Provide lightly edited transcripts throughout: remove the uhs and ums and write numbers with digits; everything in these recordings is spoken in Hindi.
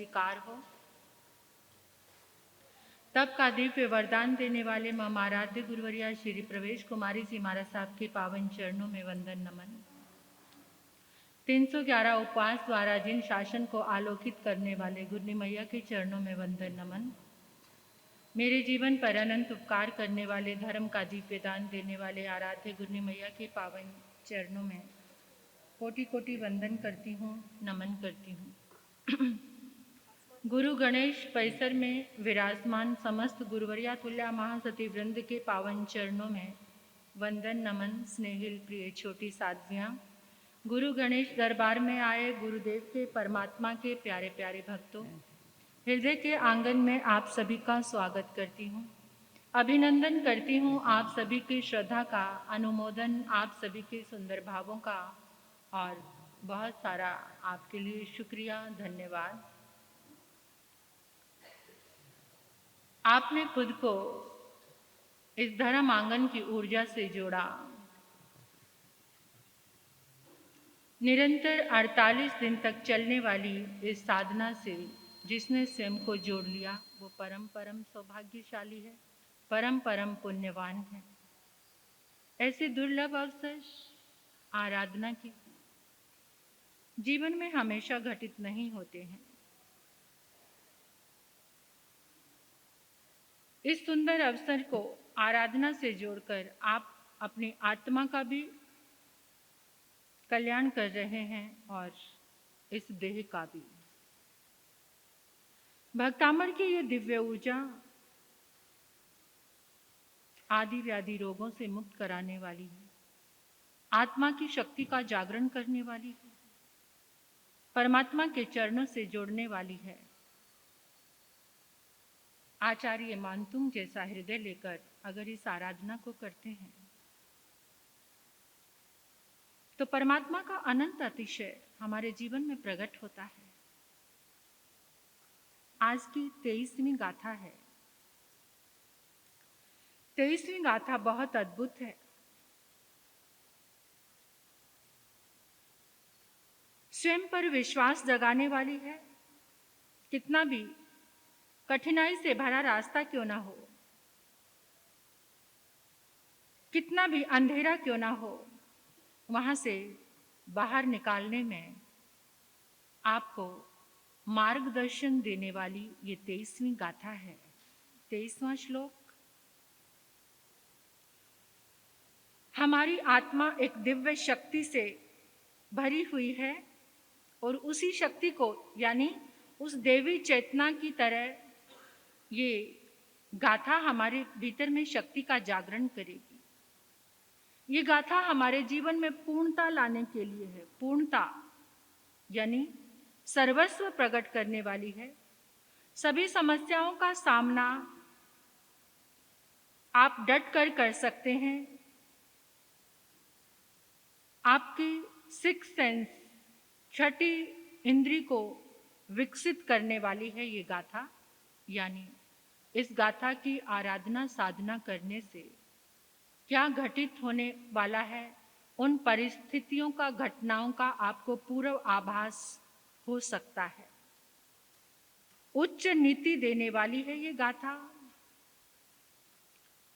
स्वीकार हो। तब का दिव्य वरदान देने वाले मम आराध्य गुरुवरिया श्री प्रवेश कुमारी जी महाराज साहब के पावन चरणों में वंदन नमन। 311 उपवास द्वारा जिन शासन को आलोकित करने वाले गुरनी मैया के चरणों में वंदन नमन। मेरे जीवन पर अनंत उपकार करने वाले धर्म का दिव्य दान देने वाले आराध्य गुरनी मैया के पावन चरणों में कोटि कोटि वंदन करती हूँ, नमन करती हूँ। गुरु गणेश परिसर में विराजमान समस्त गुरुवरिया तुल्या महासती वृंद के पावन चरणों में वंदन नमन। स्नेहिल प्रिय छोटी साध्वियाँ, गुरु गणेश दरबार में आए गुरुदेव के परमात्मा के प्यारे प्यारे भक्तों, हृदय के आंगन में आप सभी का स्वागत करती हूँ, अभिनंदन करती हूँ आप सभी की श्रद्धा का, अनुमोदन आप सभी के सुंदर भावों का और बहुत सारा आपके लिए शुक्रिया, धन्यवाद। आपने खुद को इस धर्म आंगन की ऊर्जा से जोड़ा। निरंतर 48 दिन तक चलने वाली इस साधना से जिसने स्वयं को जोड़ लिया वो परम परम सौभाग्यशाली है, परम परम पुण्यवान है। ऐसे दुर्लभ अवसर आराधना के जीवन में हमेशा घटित नहीं होते हैं। इस सुंदर अवसर को आराधना से जोड़कर आप अपनी आत्मा का भी कल्याण कर रहे हैं और इस देह का भी। भक्तामर की ये दिव्य ऊर्जा आदि व्याधि रोगों से मुक्त कराने वाली है, आत्मा की शक्ति का जागरण करने वाली है, परमात्मा के चरणों से जोड़ने वाली है। आचार्य मानतुंग जैसा हृदय लेकर अगर इस आराधना को करते हैं तो परमात्मा का अनंत अतिशय हमारे जीवन में प्रकट होता है। आज की 23वीं गाथा है। 23वीं गाथा बहुत अद्भुत है। स्वयं पर विश्वास जगाने वाली है। कितना भी कठिनाई से भरा रास्ता क्यों ना हो, कितना भी अंधेरा क्यों ना हो, वहां से बाहर निकालने में आपको मार्गदर्शन देने वाली ये 23वीं गाथा है। 23वां श्लोक, हमारी आत्मा एक दिव्य शक्ति से भरी हुई है और उसी शक्ति को यानी उस देवी चेतना की तरह ये गाथा हमारे भीतर में शक्ति का जागरण करेगी। ये गाथा हमारे जीवन में पूर्णता लाने के लिए है। पूर्णता यानी सर्वस्व प्रकट करने वाली है। सभी समस्याओं का सामना आप डट कर सकते हैं। आपकी सिक्स सेंस, छठी इंद्री को विकसित करने वाली है ये गाथा। यानी इस गाथा की आराधना साधना करने से क्या घटित होने वाला है, उन परिस्थितियों का, घटनाओं का आपको पूर्व आभास हो सकता है। उच्च नीति देने वाली है ये गाथा।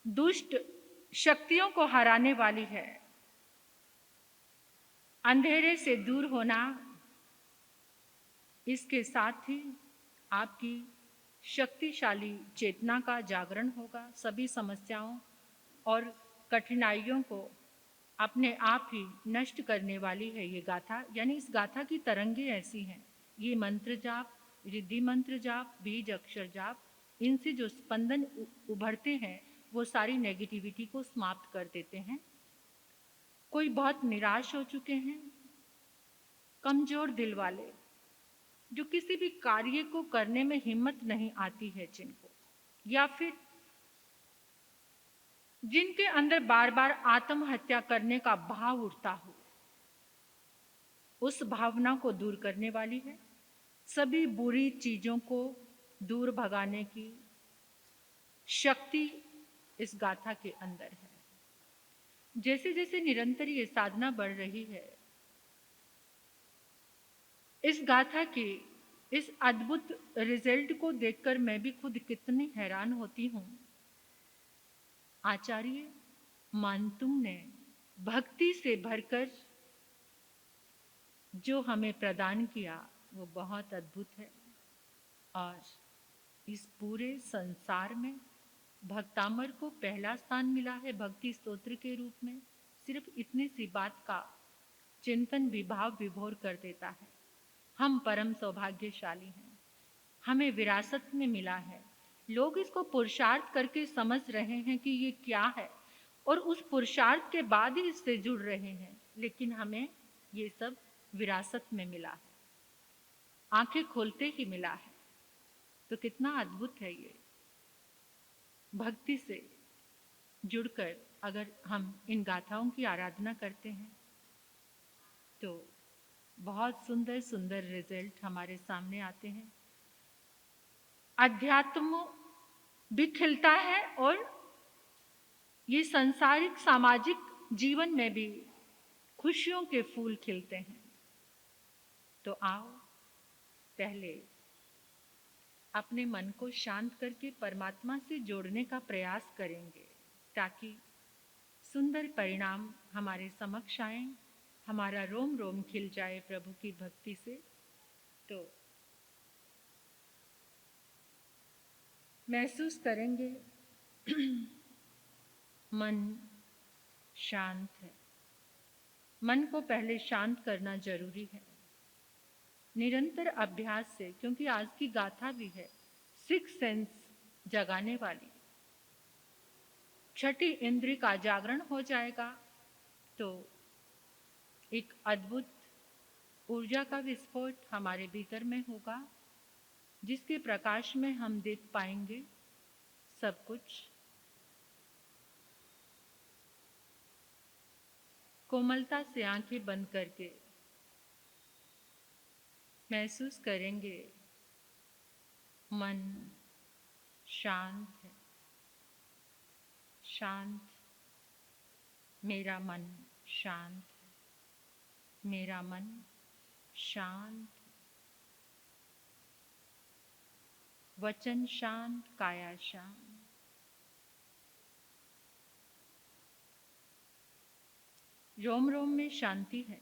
दुष्ट शक्तियों को हराने वाली है। अंधेरे से दूर होना, इसके साथ ही आपकी शक्तिशाली चेतना का जागरण होगा। सभी समस्याओं और कठिनाइयों को अपने आप ही नष्ट करने वाली है ये गाथा। यानी इस गाथा की तरंगे ऐसी हैं, ये मंत्र जाप, रिद्धि मंत्र जाप, बीज अक्षर जाप, इनसे जो स्पंदन उभरते हैं वो सारी नेगेटिविटी को समाप्त कर देते हैं। कोई बहुत निराश हो चुके हैं, कमजोर दिल वाले, जो किसी भी कार्य को करने में हिम्मत नहीं आती है जिनको, या फिर जिनके अंदर बार बार आत्महत्या करने का भाव उठता हो, उस भावना को दूर करने वाली है। सभी बुरी चीजों को दूर भगाने की शक्ति इस गाथा के अंदर है। जैसे जैसे निरंतर ये साधना बढ़ रही है, इस गाथा की इस अद्भुत रिजल्ट को देखकर मैं भी खुद कितनी हैरान होती हूँ। आचार्य मानतुंग ने भक्ति से भरकर जो हमें प्रदान किया वो बहुत अद्भुत है। और इस पूरे संसार में भक्तामर को पहला स्थान मिला है भक्ति स्तोत्र के रूप में। सिर्फ इतनी सी बात का चिंतन विभाव विभोर कर देता है। हम परम सौभाग्यशाली हैं, हमें विरासत में मिला है। लोग इसको पुरुषार्थ करके समझ रहे हैं कि ये क्या है और उस पुरुषार्थ के बाद ही इससे जुड़ रहे हैं, लेकिन हमें ये सब विरासत में मिला है, आंखें खोलते ही मिला है। तो कितना अद्भुत है ये। भक्ति से जुड़कर अगर हम इन गाथाओं की आराधना करते हैं तो बहुत सुंदर सुंदर रिजल्ट हमारे सामने आते हैं। अध्यात्म भी खिलता है और ये सांसारिक सामाजिक जीवन में भी खुशियों के फूल खिलते हैं। तो आओ पहले अपने मन को शांत करके परमात्मा से जोड़ने का प्रयास करेंगे ताकि सुंदर परिणाम हमारे समक्ष आए, हमारा रोम रोम खिल जाए प्रभु की भक्ति से। तो महसूस करेंगे मन शांत है। मन को पहले शांत करना जरूरी है निरंतर अभ्यास से, क्योंकि आज की गाथा भी है सिक्स सेंस जगाने वाली। छठी इंद्रिय का जागरण हो जाएगा तो एक अद्भुत ऊर्जा का विस्फोट हमारे भीतर में होगा, जिसके प्रकाश में हम देख पाएंगे सब कुछ। कोमलता से आंखें बंद करके महसूस करेंगे मन शांत है। शांत, मेरा मन शांत है, मेरा मन शांत है। वचन शांत, काया शांत। रोम रोम में शांति है।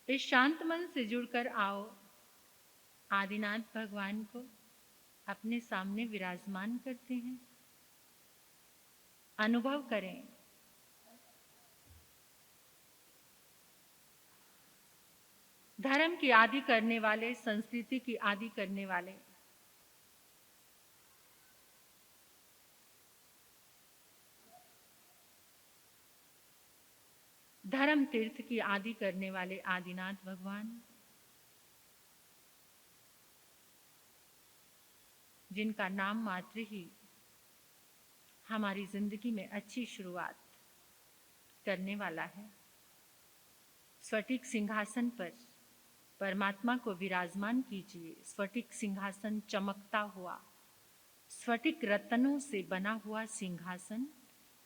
इस शांत मन से जुड़कर आओ आदिनाथ भगवान को अपने सामने विराजमान करते हैं। अनुभव करें धर्म की आदि करने वाले, संस्कृति की आदि करने वाले, धर्म तीर्थ की आदि करने वाले आदिनाथ भगवान, जिनका नाम मात्र ही हमारी जिंदगी में अच्छी शुरुआत करने वाला है। स्फटिक सिंहासन पर परमात्मा को विराजमान कीजिए। स्फटिक सिंहासन चमकता हुआ, स्फटिक रत्नों से बना हुआ सिंहासन,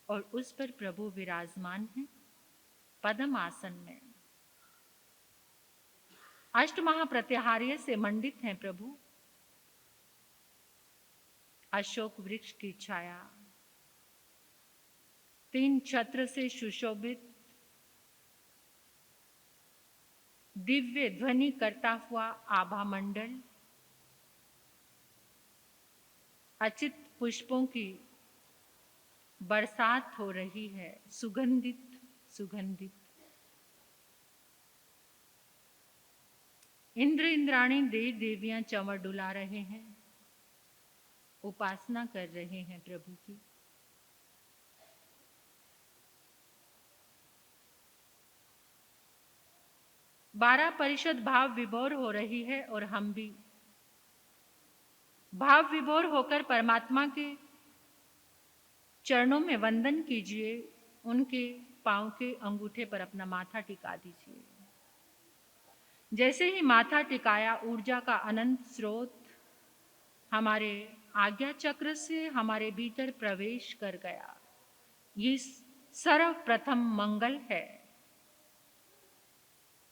और उस पर प्रभु विराजमान है पद्म आसन में। अष्ट महाप्रत्याहार्य से मंडित हैं प्रभु। अशोक वृक्ष की छाया, तीन छत्र से सुशोभित, दिव्य ध्वनि करता हुआ आभा मंडल, अचित पुष्पों की बरसात हो रही है, सुगंधित सुगंधित। इंद्र इंद्राणी देव देवियां चंवर डुला रहे हैं, उपासना कर रहे हैं प्रभु की। बारह परिषद भाव विभोर हो रही है और हम भी भाव विभोर होकर परमात्मा के चरणों में वंदन कीजिए। उनके पांव के अंगूठे पर अपना माथा टिका दीजिए। जैसे ही माथा टिकाया, ऊर्जा का अनंत स्रोत हमारे आज्ञा चक्र से हमारे भीतर प्रवेश कर गया। ये सर्वप्रथम मंगल है।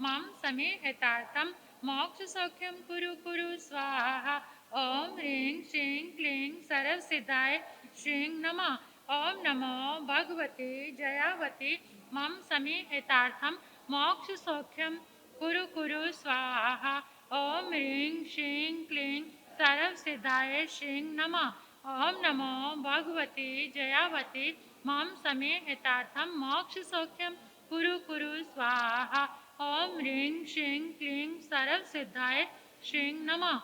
मम समे हितार्थम मोक्ष सौख्यम कुरु कुरु स्वाहा। ओम ह्रीं श्रीं क्लीं सर्वसिद्धाय श्रीं नमः। ओम नमो भगवते जयावते मम समे हितार्थम मोक्ष सौख्यम कुरु कुरु स्वाहा। ओम ह्रीं श्रीं क्लीं सर्वसिद्धाय श्रीं नमः। ओम नमो भगवते जयावते मम समे हितार्थम मोक्ष सौख्यम कुरु कुरु स्वाहा। ओम ह्रीं श्रीं क्लीं सर्वसिद्धाय श्रीं नमः।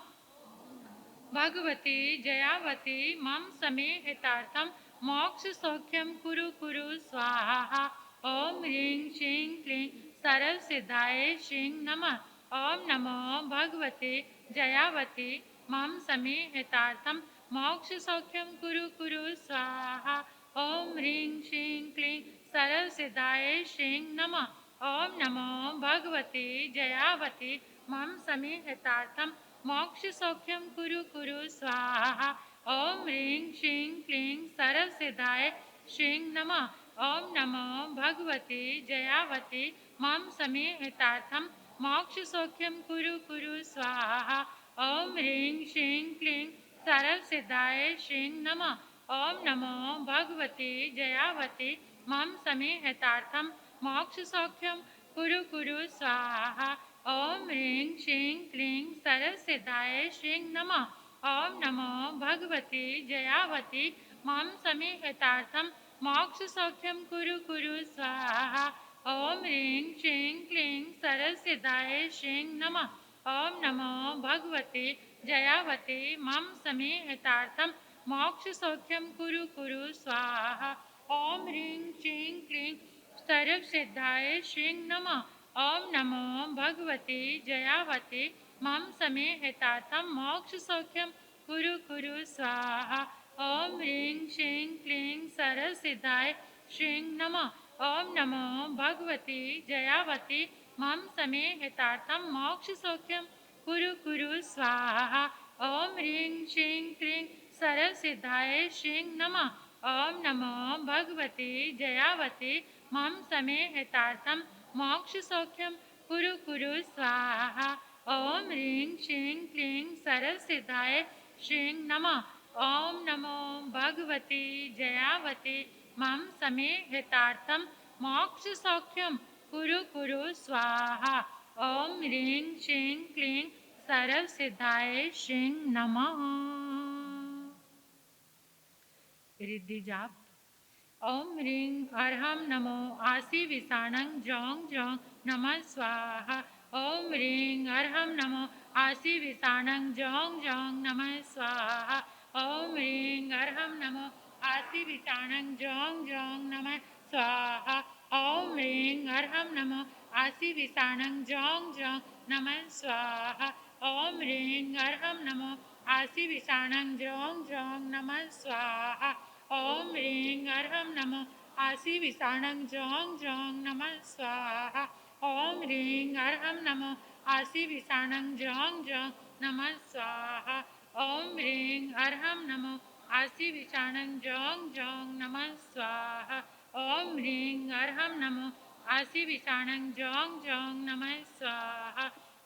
भगवती जयावती मम समे हितार्थम मोक्ष सौख्यम कुरु कुरु स्वाहा। ओम ह्रीं श्रीं क्लीं सर्वसिद्धाय श्रीं नमः। ओम नमो भगवते जयावती मम समे हितार्थम मोक्ष सौख्यम कुरु कुरु स्वाहा। ओम ह्रीं श्रीं क्लीं सर्वसिद्धाय श्रीं नमः। ओम नमो भगवते जयावती मम समे हितार्थम मोक्ष सौख्यम कुरु कुरु स्वाहा। ओम ह्रीं श्रीं क्लीं सर्वसिद्धाय श्रीं नमः। ओम नमो भगवते जयावती मम समे हितार्थम मोक्ष सौख्यम कुरु कुरु स्वाहा। ओम ह्रीं श्रीं क्लीं सर्वसिद्धाय श्रीं नमः। ओम नमो भगवते जयावती मम समे हितार्थम मोक्ष सौख्यम कुरु कुरु स्वाहा। ओम ह्रीं श्रीं क्लीं सर्वसिद्धाय श्रीं नमः। ओम नमो भगवते जयावती मम समे हितार्थम मोक्ष सौख्यम कुरु कुरु स्वाहा। ओम ह्रीं श्रीं क्लीं सर्वसिद्धाय श्रीं नमः। ओम नमो भगवते जयावती मम समे हितार्थम मोक्ष सौख्यम कुरु कुरु स्वाहा। ओम ह्रीं श्रीं क्लीं सर्वसिद्धाय श्रीं नमः। ओम नमो भगवते जयावती मम समे हितार्थम मोक्ष सौख्यम कुरु कुरु स्वाहा। ओम ह्रीं श्रीं क्लीं सर्वसिद्धाय श्रीं नमः। ओम नमो भगवते जयावती मम समे हितार्थम मोक्ष सौख्यम कुरु कुरु स्वाहा। ओम ह्रीं श्रीं क्लीं सर्वसिद्धाय श्रीं नमः। ओम नमो भगवते जयावती मम समे हितार्थम मोक्ष सौख्यम कुरु कुरु स्वाहा। ओम ह्रीं श्रीं क्लीं सर्वसिद्धाय श्रीं नमः। ओम नमो भगवते जयावती मम समे हितार्थम मोक्ष सौख्यम कुरु कुरु स्वाहा। ओम ह्रीं श्रीं क्लीं सर्वसिद्धाय श्रीं नमः। रिद्धि जाप। ओम ह्रीं अर्हं नमो आसि विषाणं जौं जौं नमः स्वाहा। ओम ह्रीं अर्हं नमो आसि विषाणं जौं जौं नमः स्वाहा। ओम ह्रीं अर्हं नमो आसि विषाणं जौं जौं नमः स्वाहा। ओम ह्रीं अर्हं नमो आसि विषाणं जौं जौं नमः स्वाहा। ओम ह्रीं अर्हं नमो आसि विषाणं जौं जौं नमः स्वाहा। ओम ह्रीं अर्हं नमो आसि विषाणं जौं जौं नमः स्वाहा। ओम ह्रीं अर्हं नमो आसि विषाणं जौं जौं नमः स्वाहा। ओम ह्रीं अर्हं नमो आसि विषाणं जौं जौं नमः स्वाहा। ओम ह्रीं अर्हं नमो आसि विषाणं जौं जौं नमः स्वाहा।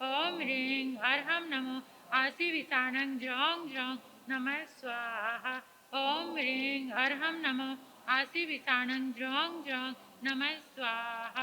ओम ह्रीं अर्हं नमो आसि विषाणं जौं जौं नमः स्वाहा। ओम ह्रीं अर्हं नमो आसि विषाणं जौं जौं नमः स्वाहा।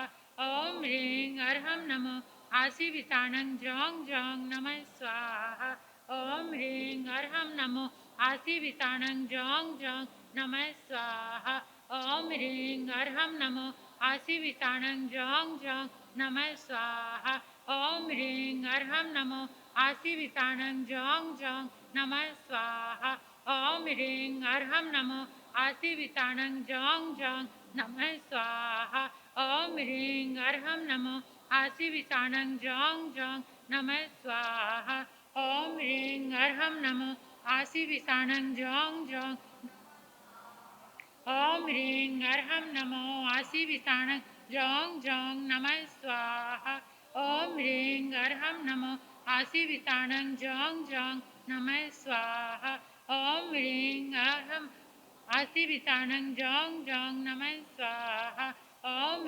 ओम ह्रीं अर्हं नमो आसि विषाणं जौं जौं नमः स्वाहा। ओम ह्रीं अर्हं नमो आसि विषाणं जौं जौं नमः स्वाहा। ओम ह्रीं अर्हं नमो आसि विषाणं जौं जौं नमः स्वाहा। ओम ह्रीं अर्हं नमो आसि विषाणं जौं जौं नमः स्वाहा। ओम ह्रीं अर्हं नमो आसि विषाणं जौं जौं नमः स्वाहा। ओम ह्रीं अर्हं नमो आसि विषाणं जौं जौं नमः स्वाहा। ओम ह्रीं अर्हं नमो आसि विषाणं जौं जौं। ओम ह्रीं अर्हं नमो आसि विषाणं जौं जौं नमः स्वाहा। ओम ह्रीं अर्हं नमो आसि विषाणं जौं जौं नमः स्वाहा। ओम ह्रीं अर्हं आसि विषाणं जौं जौं नमः स्वाहा। ओम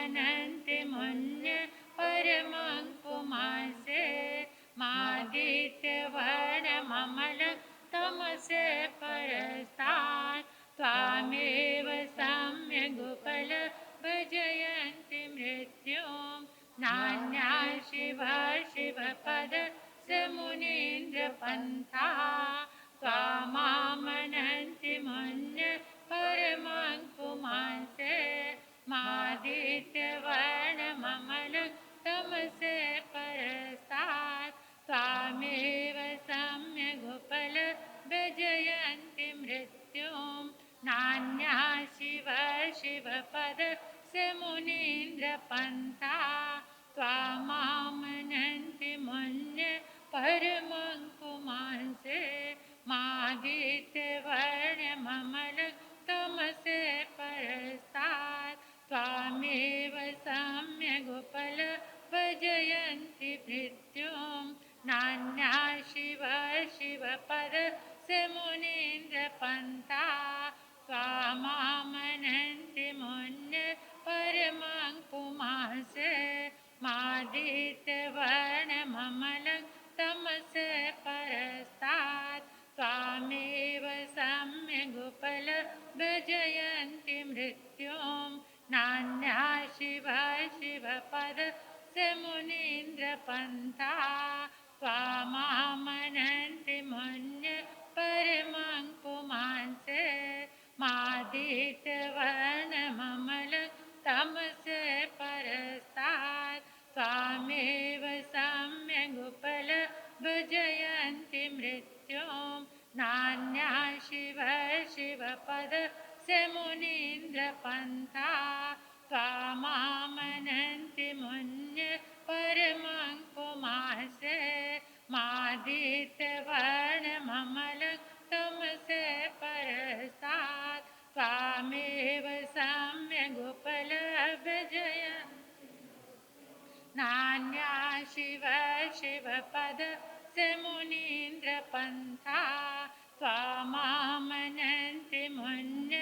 तमसे परस्तात् त्वामेव सम्यगुपलभजयन्ति मृत्युं नान्या शिवपद मुनीन्द्रपन्था त्वामामनन्ति मन्य परमं पुमांसे मादित्यवर्णममल तमसे परस्तात् त्वामेव सम्यगुपलभजयन्ति मृत्युं नान्या शिवपद मुनीन्द्रपन्था त्वामामनन्ति मन्य परमं पुमांसे मादित्यवर्णममल तमसे परस्तात् त्वामेव सम्यगुपलभजयन्ति मृत्युं नान्या शिवपद मुनीन्द्रपन्था त्वामामनन्ति मन्य परमं पुमांसे मादित्यवर्णममल तमसे परस्तात् त्वामेव सम्यगुपलभजयन्ति मृत्युं नान्या शिवपद मुनीन्द्रपन्था त्वामामनन्ति मन्य परमं पुमांसे मादित्यवर्णममल तमसे परस्तात् त्वामेव सम्यगुपलभजयन्ति मृत्युं नान्या शिवपद मुनीन्द्रपन्था त्वामामनन्ति मन्य परमं पुमांसे मादित्यवर्णममल तमसे परस्तात् त्वामेव सम्यगुपलभजयन्ति नान्या शिवपद मुनीन्द्रपन्था त्वामामनन्ति मन्य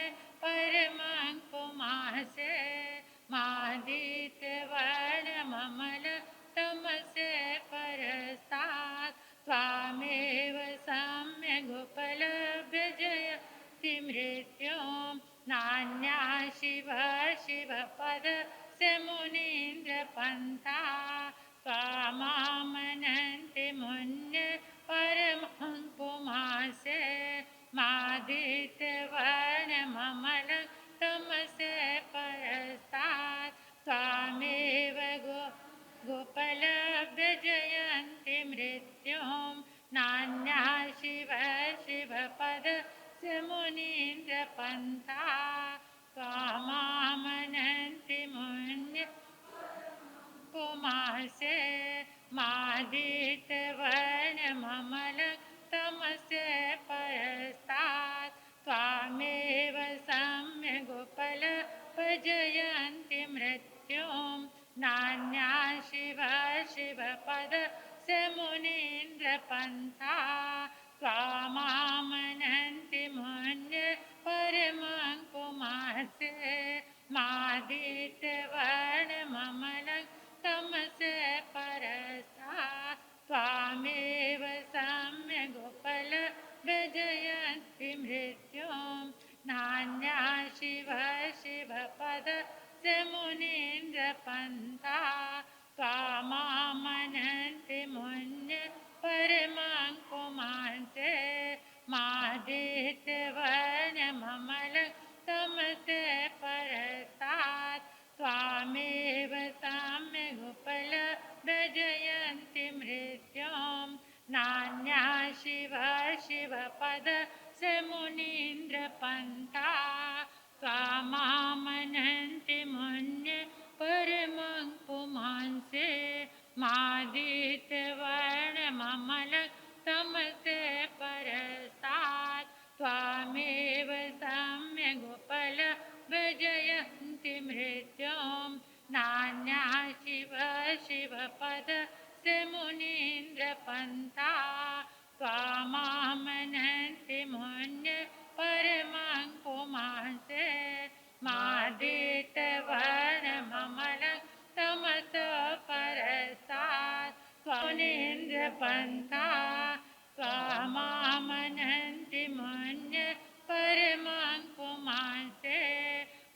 परमं पुमांसे मादित्यवर्णममल तमसे परस्तात् त्वामेव सम्यगुपलभजयन्ति मृत्युं नान्या शिवपद मुनीन्द्रपन्था त्वामामनन्ति मन्य परमं पुमांसे मादित्यवर्णममल तमसे परस्तात् त्वामेव गुपलभजयन्ति मृत्युं नान्या शिवपद मुनीन्द्रपन्था त्वामामनन्ति मन्य पुमांसे मादित्यवर्णममल तमसे परस्तात् त्वामेव सम्यगुपलभजयन्ति मृत्युं नान्या शिवपद मुनीन्द्रपन्था त्वामामनन्ति मन्य परमं पुमांसे मादित्यवर्णममल तमसे परस्तात् त्वामेव सम्यगुपलभजयन्ति मृत्युं नान्या शिवपद मुनीन्द्रपन्था त्वामामनन्ति मन्य परमं पुमांसे मादित्यवर्णममल तमसे परस्तात् त्वामेव सम्यगुपलभजयन्ति मृत्युं नान्या शिवपद मुनीन्द्रपन्था त्वामामनन्ति मन्य परमं पुमांसे मादित्यवर्णममल तमसे परस्तात् त्वामेव सम्यगुपलभजयन्ति मृत्युं नान्या शिवपद मुनीन्द्रपन्था त्वामामनन्ति मन्य परमं पुमांसे मादित्यवर्णममल तमसे परस्तात् त्वामेव सम्यगुपलभजयन्ति मृत्युं नान्या शिवपद मुनीन्द्रपन्था त्वामामनन्ति मन्य परमं पुमांसे मादित्यवर्णममल तमसे परस्तात् त्वामेव त्वामामनन्ति मन्ये परमं पुमांसे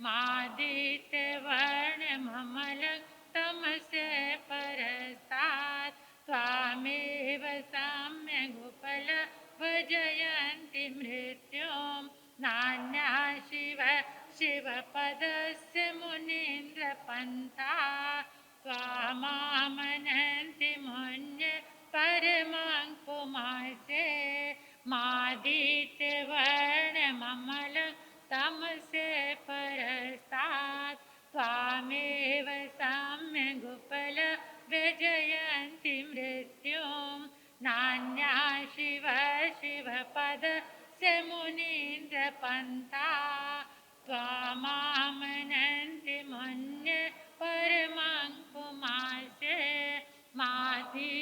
मादित्यवर्णममलं तमसे परस्तात् त्वामेव सम्यगुपलभजयन्ति मृत्युं नान्या शिवपदस्य मुनीन्द्रपन्था त्वामामनन्ति मन्ये परमं पुमांसे मादित्यवर्णममलं तमसे परस्तात् त्वामेव सम्यगुपलभजयन्ति मृत्युं नान्या शिवपदस्य मुनीन्द्रपन्था त्वामामनन्ति मन्ये परमं पुमांसे माधि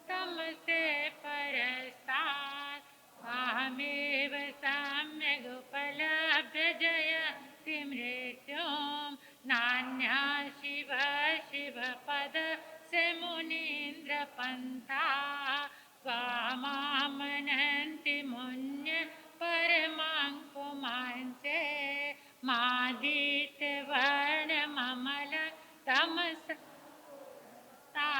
तमसे परस्तात् त्वामेव सम्यगुपलभ्यजयन्ति मृत्युं नान्या शिवपदस्य मुनीन्द्रपन्था त्वामामनन्ति मन्ये परमं पुमांसे मादित्यवर्णममलं तमसा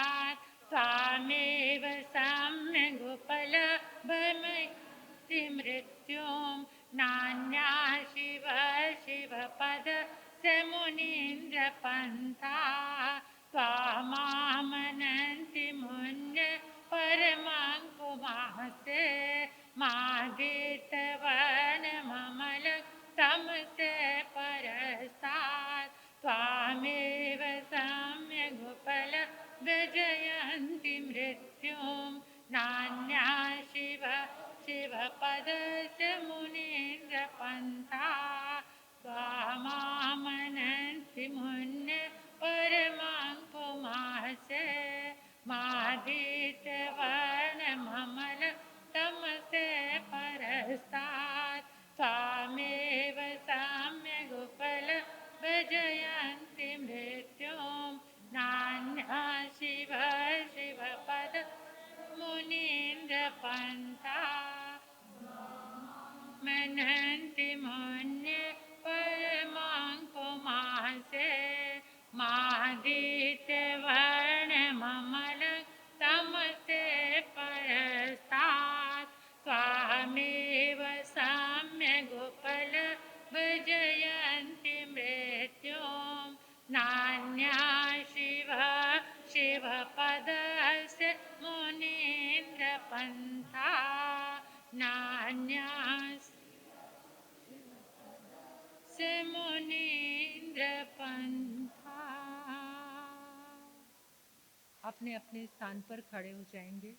त्वामेव सम्यगुपलभजयन्ति मृत्युं नान्या शिवपदस्य मुनीन्द्रपन्था त्वामामनन्ति मन्ये परमं पुमांसे मादित्यवर्णममलं तमसे परस्तात् त्वामेव सम्यगुपलभजयन्ति मृत्युं नान्या शिवपदस्य मुनीन्द्रपन्था त्वामामनन्ति मन्ये परमं पुमांसे मादित्यवर्णममलं तमसे परस्तात् त्वामेव सम्यगुपलभजयन्ति मृत्युं नान्या शिवपद मुनीन्द्रपन्था मनन्ति मन्ये परमं पुमांसे मादित्यवर्णममलं तमसे परस्तात् त्वामेव सम्यगुपलभजयन्ति मृत्युं नान्या शिवपदस्य मुनीन्द्रपन्था नान्या से मुनीन्द्रपन्था। अपने अपने स्थान पर खड़े हो जाएंगे।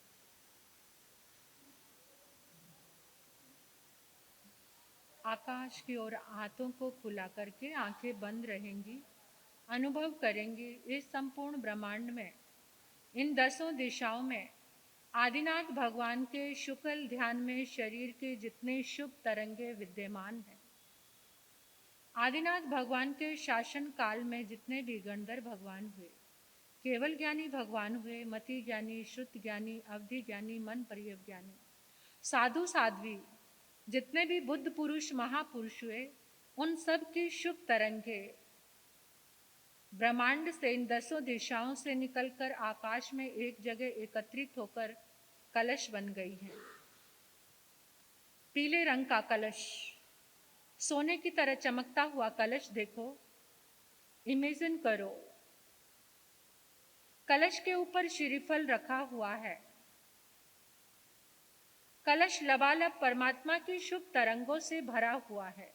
आकाश की ओर हाथों को खुला करके आंखें बंद रहेंगी। अनुभव करेंगे इस संपूर्ण ब्रह्मांड में, इन 10 दिशाओं में आदिनाथ भगवान के शुक्ल ध्यान में शरीर के जितने शुभ तरंगे विद्यमान हैं, आदिनाथ भगवान के शासन काल में जितने भी गंधर्व भगवान हुए, केवल ज्ञानी भगवान हुए, मति ज्ञानी, श्रुत ज्ञानी, अवधि ज्ञानी, मन परियव ज्ञानी, साधु साध्वी, जितने भी बुद्ध पुरुष महापुरुष हुए, उन सब की शुभ तरंगे ब्रह्मांड से इन 10 दिशाओं से निकलकर आकाश में एक जगह एकत्रित होकर कलश बन गई है। पीले रंग का कलश, सोने की तरह चमकता हुआ कलश देखो, इमेजिन करो। कलश के ऊपर श्रीफल रखा हुआ है। कलश लबालब परमात्मा की शुभ तरंगों से भरा हुआ है।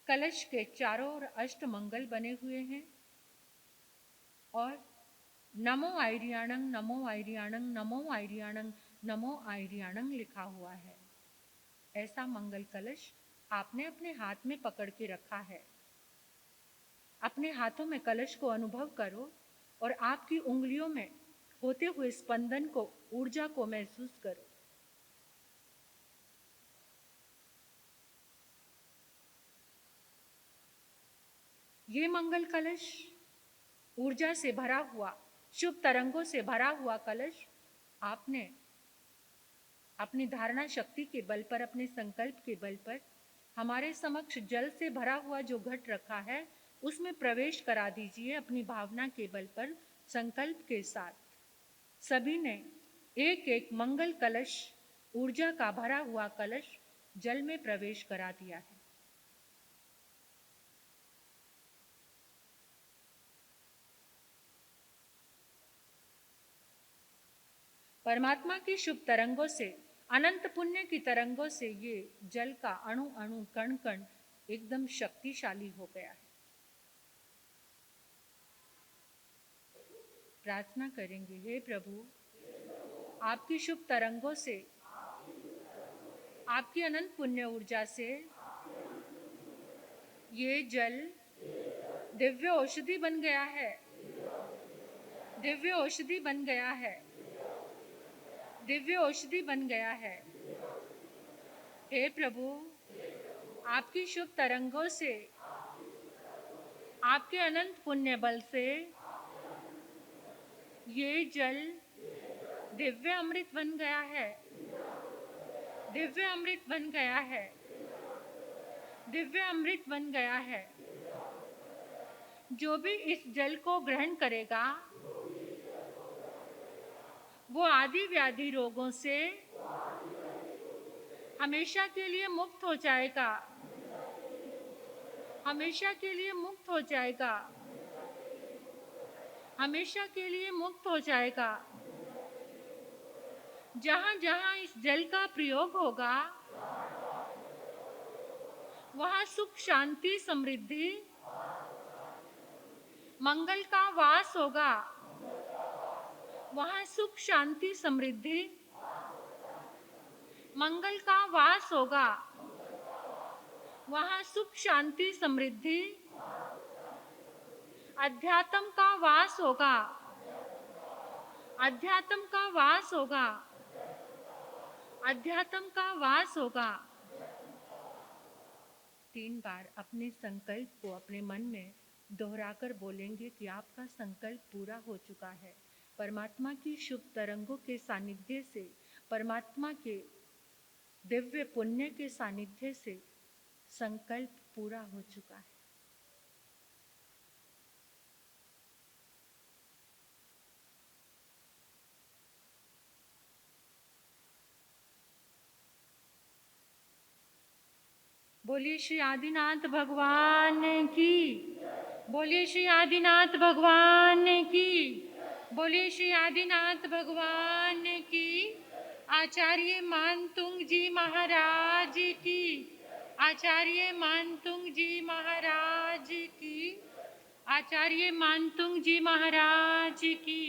कलश के चारों ओर अष्ट मंगल बने हुए हैं और नमो आयरियाणं, नमो आयरियाणं, नमो आयरियाणं, नमो आयरियाणं लिखा हुआ है। ऐसा मंगल कलश आपने अपने हाथ में पकड़ के रखा है। अपने हाथों में कलश को अनुभव करो और आपकी उंगलियों में होते हुए स्पंदन को, ऊर्जा को महसूस करो। ये मंगल कलश ऊर्जा से भरा हुआ, शुभ तरंगों से भरा हुआ कलश आपने अपनी धारणा शक्ति के बल पर, अपने संकल्प के बल पर हमारे समक्ष जल से भरा हुआ जो घट रखा है उसमें प्रवेश करा दीजिए अपनी भावना के बल पर, संकल्प के साथ। सभी ने एक एक मंगल कलश, ऊर्जा का भरा हुआ कलश जल में प्रवेश करा दिया है। परमात्मा की शुभ तरंगों से, अनंत पुण्य की तरंगों से ये जल का अणु अणु, कण कण एकदम शक्तिशाली हो गया है। प्रार्थना करेंगे, हे प्रभु, आपकी शुभ तरंगों से, आपकी अनंत पुण्य ऊर्जा से ये जल दिव्य औषधि बन गया है, दिव्य औषधि बन गया है, दिव्य औषधि बन गया है। हे प्रभु, आपकी शुभ तरंगों से, आपके अनंत पुण्य बल से ये जल दिव्य अमृत बन गया है, दिव्य अमृत बन गया है, दिव्य अमृत बन गया है। जो भी इस जल को ग्रहण करेगा वो आदि व्याधि रोगों से हमेशा के लिए मुक्त हो जाएगा, हमेशा के लिए मुक्त हो जाएगा, हमेशा के लिए मुक्त हो जाएगा। जहाँ जहाँ इस जल का प्रयोग होगा वहाँ सुख, शांति, समृद्धि, मंगल का वास होगा। वहाँ सुख, शांति, समृद्धि, मंगल का वास होगा। वहाँ सुख, शांति, समृद्धि, अध्यात्म का वास होगा, अध्यात्म का वास होगा, अध्यात्म का वास होगा। 3 बार अपने संकल्प को अपने मन में दोहराकर बोलेंगे कि आपका संकल्प पूरा हो चुका है। परमात्मा की शुभ तरंगों के सानिध्य से, परमात्मा के दिव्य पुण्य के सानिध्य से संकल्प पूरा हो चुका है। बोलिए श्री आदिनाथ भगवान की, बोलिए श्री आदिनाथ भगवान की, बोलिए श्री आदिनाथ भगवान की। आचार्य मानतुंग जी महाराज की, आचार्य मानतुंग जी महाराज की, आचार्य मानतुंग जी महाराज की।